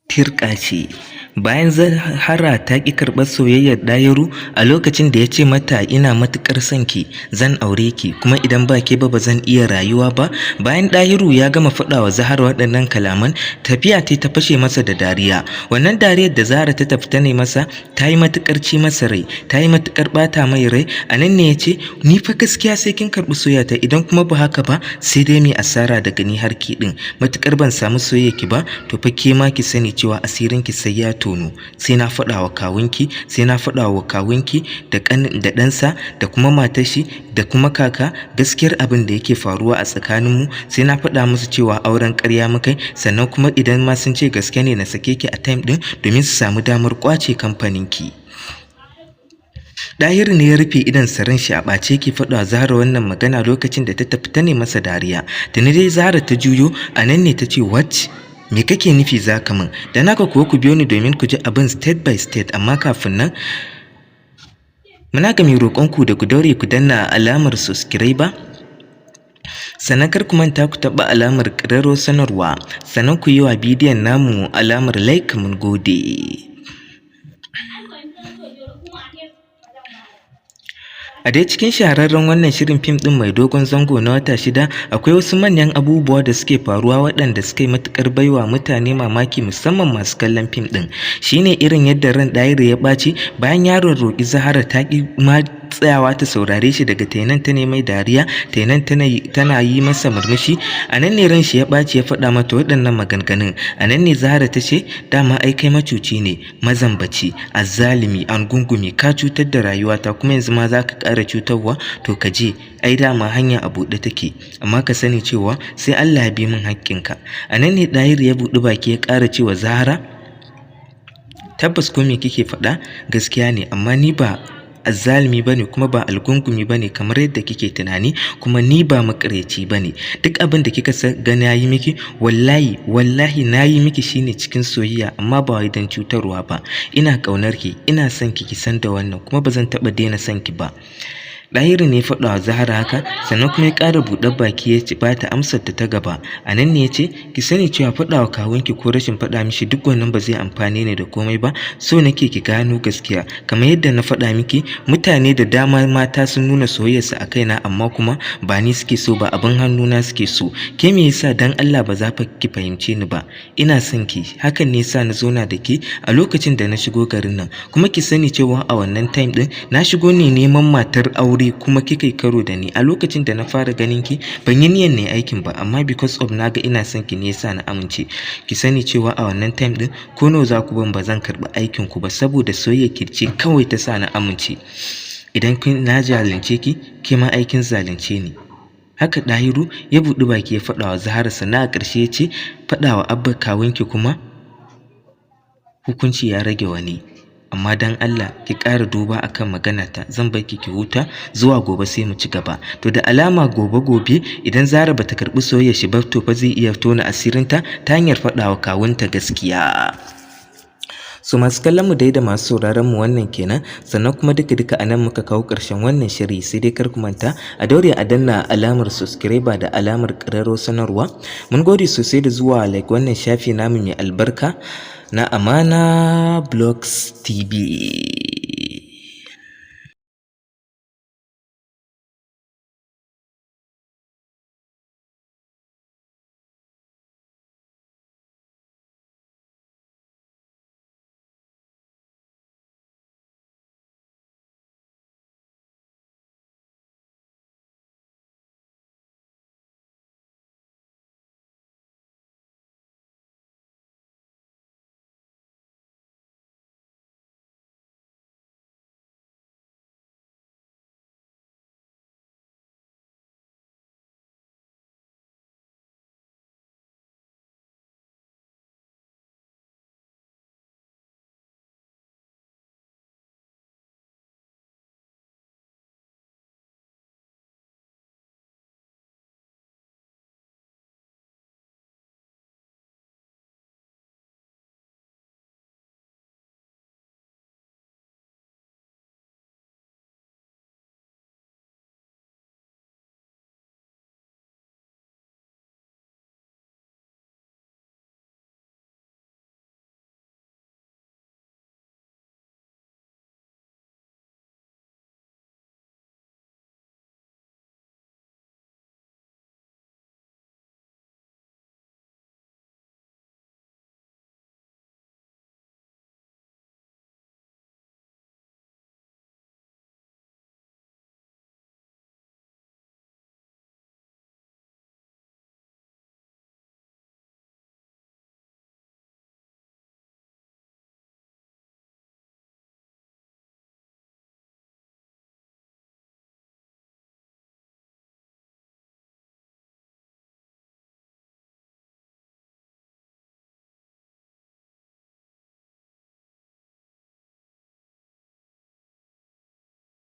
Tirƙa ce. Bayan Zahara ta ƙi karɓar soyayyar Ɗahiru a lokacin da ya ce mata ina matuƙar son ki, zan aure ki, kuma idan ba ke ba zan iya rayuwa ba. Bayan Ɗahiru ya gama faɗa wa Zahara waɗannan kalaman, tafiya ta fashe masa da dariya. Wannan dariyar da Zahara ta tafi ta ne masa ta yi matuƙar ci masa rai, ta yi matuƙar ɓata mai rai. A nan ne ya ce, ni fa gaskiya sai kin karɓi soyayyata, idan kuma ba haka ba sai dai mai asara daga ni har ki ɗin. Matuƙar ban samu soyayyar ki ba, to fa ke ma ki sani cewa asirinki sai ya tono. Sai na faɗa wa kawunki, sai na faɗa wa kawunki da ɗansa da kuma matar shi da kuma kaka gaskiyar abin da yake faruwa a tsakaninmu. Sai na faɗa musu cewa auren ƙarya mukai, sannan kuma idan ma sun ce gaske ne na sake ki a time ɗin domin su samu damar ƙwace kamfaninki. Ɗahiru ne ya rufe idon ran shi a ɓace ke faɗa Zahra wannan magana lokacin da ta tafi ta ne masa dariya. Tuni dai Zahra ta juyo, a nan ne ta ce, what? Me kake nufi za ka min? Da naka kuwa ku biyo ni domin ku ji abin state by state, amma kafin nan muna ga mai roƙonku da ku daure ku danna alamar subscribe, sannan kar ku manta ku taɓa alamar ƙararrawar sanarwa, sannan ku yi wa bidiyon namu alamar like. Mun gode. A dai cikin shahararren wannan shirin fim ɗin mai dogon zango na wata 6 akwai wasu manyan abubuwa da suke faruwa waɗanda suka yi matuƙar baiwa mutane mamaki, musamman masu kallon fim ɗin. Shine irin yadda ran Ɗahiru ya ɓaci bayan yaron roƙi Zahara ta ƙi ma tsayawa ta saurare shi, daga tainan ta ne mai dariya, tainan tana yi masa murmushi. A nan ne ran shi ya ɓaci ya faɗa mata waɗannan maganganun. A nan ne Zahara ta ce, dama ai kai macuci ne, mazambaci, azzalimi, angungumi, ka cutar da rayuwata kuma yanzu ma za ka ƙara cutarwa, to ka je, ai dama hanya a buɗe take, amma ka sani cewa sai Allah ya bi min haƙƙinka. A nan ne Ɗahiru ya buɗi baki ya ƙara cewa Zahara, tabbas ko me kike faɗa gaskiya ne, amma ni ba azzalimi bane kuma ba algungumi bane kamar yadda kike tunani, kuma ni ba makareci bane. Duk abin da kika ga na yi miki, wallahi na yi miki shine cikin soyayya, amma ba wai don cutarwa ba. Ina ƙaunar ki, ina son ki, ki san da wannan, kuma ba zan taɓa daina son ki ba. Ɗahiru ne faɗa wa Zahra haka, sannan kuma ya ƙara buɗe baki ya ci bata amsar ta gaba. A nan ne ya ce, ki sani cewa faɗa wa kawunki ko rashin faɗa mishi duk wannan ba zai amfane ni da komai ba. So nake ki gano gaskiya, kamar yadda na faɗa miki, mutane da dama mata sun nuna soyayyarsu a kaina, amma kuma ba ni suke so ba, abin hannuna suke so. Ke me yasa dan Allah ba za ki fahimce ni ba? Ina son ki, hakan ne yasa na zauna da ke a lokacin da na shigo garin nan. Kuma ki sani cewa a wannan time ɗin na shigo ne neman matar aure, kuma kika yi karo da ni. A lokacin da na fara ganin ki ban yi niyyar ne aikin ba, amma because of naga ina son ki ne yasa na amince. Ki sani cewa a wannan time din ko nawa za ku ban ba zan karɓi aikin ku ba, saboda soyayya ki ce kawai ta sa na amince. Idan na zalunce ki, ke ma aikin zalunce ni. Haka Ɗahiru ya buɗi baki ya faɗa wa Zahra, sannan a ƙarshe ya ce, faɗa wa Abba kawunki kuma hukunci ya rage wani. Amma dan Allah ki ƙara duba akan maganata, zan bar ki huta zuwa gobe sai mu ci gaba. To da alama gobe idan Zahra bata karɓi soyayyar shi ba, to fa zai iya tona asirinta ta hanyar faɗa wa kawunta gaskiya. So masu kallon mu dai da masu sauraron mu, wannan kenan, sannan kuma duka anan muka kawo ƙarshen wannan shiri. Sai dai kar ku manta a daure a danna alamar subscribe da alamar ƙararrawar sanarwa. Mun gode sosai da zuwa like wannan shafi namu mai albarka na Amana Blogs TV.